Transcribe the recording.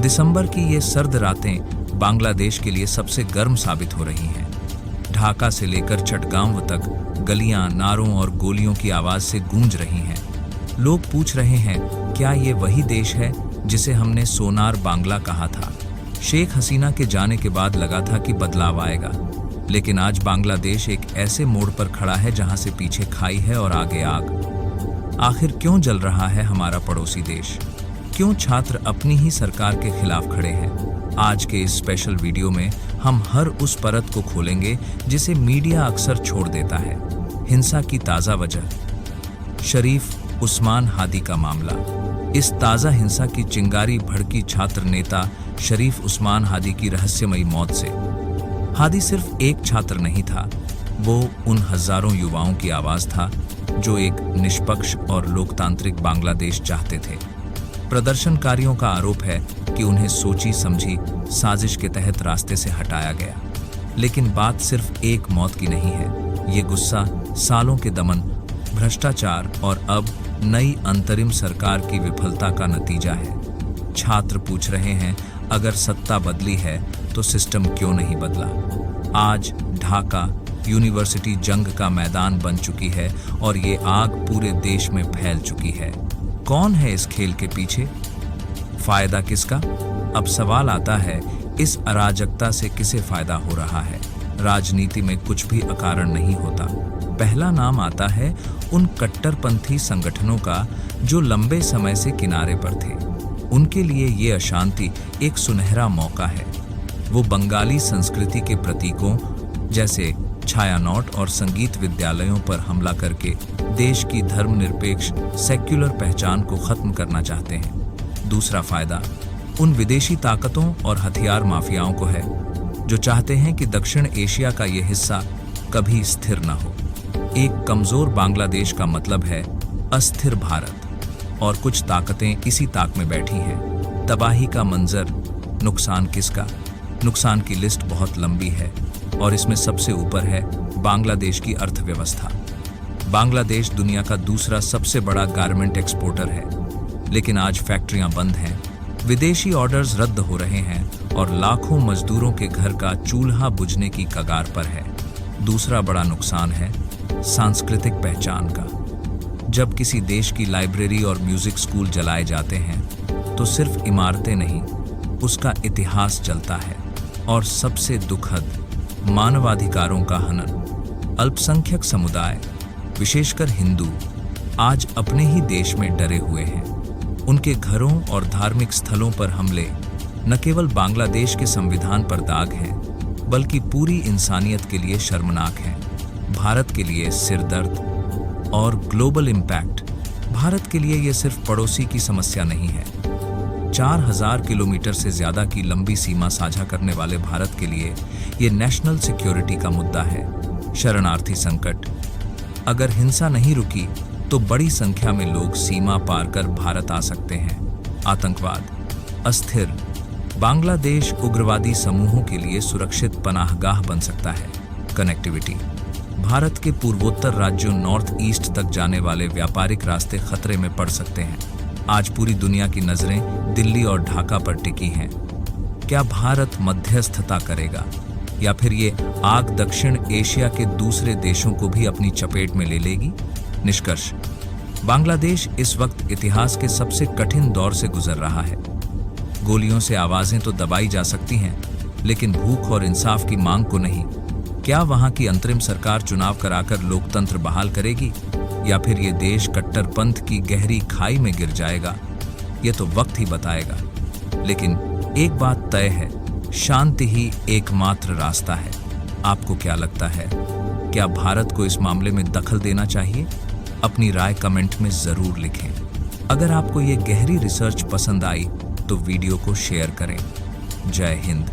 दिसंबर की ये सर्द रातें बांग्लादेश के लिए सबसे गर्म साबित हो रही हैं। ढाका से लेकर चटगांव तक गलियां नारों और गोलियों की आवाज से गूंज रही हैं। लोग पूछ रहे हैं, क्या ये वही देश है जिसे हमने सोनार बांग्ला कहा था? शेख हसीना के जाने के बाद लगा था कि बदलाव आएगा, लेकिन आज बांग्लादेश एक ऐसे मोड़ पर खड़ा है जहां से पीछे खाई है और आगे आग। आखिर क्यों जल रहा है हमारा पड़ोसी देश? क्यों छात्र अपनी ही सरकार के खिलाफ खड़े हैं? आज के इस स्पेशल वीडियो में हम हर उस परत को खोलेंगे जिसे मीडिया अक्सर छोड़ देता है। हिंसा की ताज़ा वजह, शरीफ उस्मान हादी का मामला। इस ताज़ा हिंसा की चिंगारी भड़की छात्र नेता शरीफ उस्मान हादी की रहस्यमयी मौत से। हादी सिर्फ एक छात्र नहीं था, वो उन हजारों युवाओं की आवाज़ था जो एक निष्पक्ष और लोकतांत्रिक बांग्लादेश चाहते थे। प्रदर्शनकारियों का आरोप है कि उन्हें सोची समझी साजिश के तहत रास्ते से हटाया गया। लेकिन बात सिर्फ एक मौत की नहीं है, ये गुस्सा सालों के दमन, भ्रष्टाचार और अब नई अंतरिम सरकार की विफलता का नतीजा है। छात्र पूछ रहे हैं, अगर सत्ता बदली है तो सिस्टम क्यों नहीं बदला? आज ढाका यूनिवर्सिटी जंग का मैदान बन चुकी है और ये आग पूरे देश में फैल चुकी है। कौन है इस खेल के पीछे? फायदा किसका? अब सवाल आता है, इस अराजकता से किसे फायदा हो रहा है? राजनीति में कुछ भी अकारण नहीं होता। पहला नाम आता है उन कट्टरपंथी संगठनों का जो लंबे समय से किनारे पर थे। उनके लिए ये अशांति एक सुनहरा मौका है। वो बंगाली संस्कृति के प्रतीकों जैसे छायानॉट और संगीत विद्यालयों पर हमला करके देश की धर्मनिरपेक्ष सेक्युलर पहचान को खत्म करना चाहते हैं। दूसरा फायदा उन विदेशी ताकतों और हथियार माफियाओं को है जो चाहते हैं कि दक्षिण एशिया का यह हिस्सा कभी स्थिर न हो। एक कमजोर बांग्लादेश का मतलब है अस्थिर भारत, और कुछ ताकतें इसी ताक में बैठी हैं। तबाही का मंजर, नुकसान किसका? नुकसान की लिस्ट बहुत लंबी है और इसमें सबसे ऊपर है बांग्लादेश की अर्थव्यवस्था। बांग्लादेश दुनिया का दूसरा सबसे बड़ा गारमेंट एक्सपोर्टर है, लेकिन आज फैक्ट्रियां बंद हैं, विदेशी ऑर्डर्स रद्द हो रहे हैं और लाखों मजदूरों के घर का चूल्हा बुझने की कगार पर है। दूसरा बड़ा नुकसान है सांस्कृतिक पहचान का। जब किसी देश की लाइब्रेरी और म्यूजिक स्कूल जलाए जाते हैं तो सिर्फ इमारतें नहीं, उसका इतिहास जलता है। और सबसे दुखद, मानवाधिकारों का हनन। अल्पसंख्यक समुदाय, विशेषकर हिंदू, आज अपने ही देश में डरे हुए हैं। उनके घरों और धार्मिक स्थलों पर हमले न केवल बांग्लादेश के संविधान पर दाग हैं, बल्कि पूरी इंसानियत के लिए शर्मनाक हैं। भारत के लिए सिरदर्द और ग्लोबल इम्पैक्ट। भारत के लिए यह सिर्फ पड़ोसी की समस्या नहीं है। 4000 किलोमीटर से ज्यादा की लंबी सीमा साझा करने वाले भारत के लिए ये नेशनल सिक्योरिटी का मुद्दा है। शरणार्थी संकट, अगर हिंसा नहीं रुकी तो बड़ी संख्या में लोग सीमा पार कर भारत आ सकते हैं। आतंकवाद, अस्थिर, बांग्लादेश उग्रवादी समूहों के लिए सुरक्षित पनाहगाह बन सकता है। कनेक्टिविटी, भारत के पूर्वोत्तर राज्यों नॉर्थ ईस्ट तक जाने वाले व्यापारिक रास्ते खतरे में पड़ सकते हैं। आज पूरी दुनिया की नजरें दिल्ली और ढाका पर टिकी हैं। क्या भारत मध्यस्थता करेगा या फिर ये आग दक्षिण एशिया के दूसरे देशों को भी अपनी चपेट में ले लेगी? निष्कर्ष, बांग्लादेश इस वक्त इतिहास के सबसे कठिन दौर से गुजर रहा है। गोलियों से आवाजें तो दबाई जा सकती हैं, लेकिन भूख और इंसाफ की मांग को नहीं। क्या वहां की अंतरिम सरकार चुनाव कराकर लोकतंत्र बहाल करेगी या फिर ये देश कट्टरपंथ की गहरी खाई में गिर जाएगा? ये तो वक्त ही बताएगा। लेकिन एक बात तय है, शांति ही एकमात्र रास्ता है। आपको क्या लगता है? क्या भारत को इस मामले में दखल देना चाहिए? अपनी राय कमेंट में जरूर लिखें। अगर आपको ये गहरी रिसर्च पसंद आई तो वीडियो को शेयर करें। जय हिंद।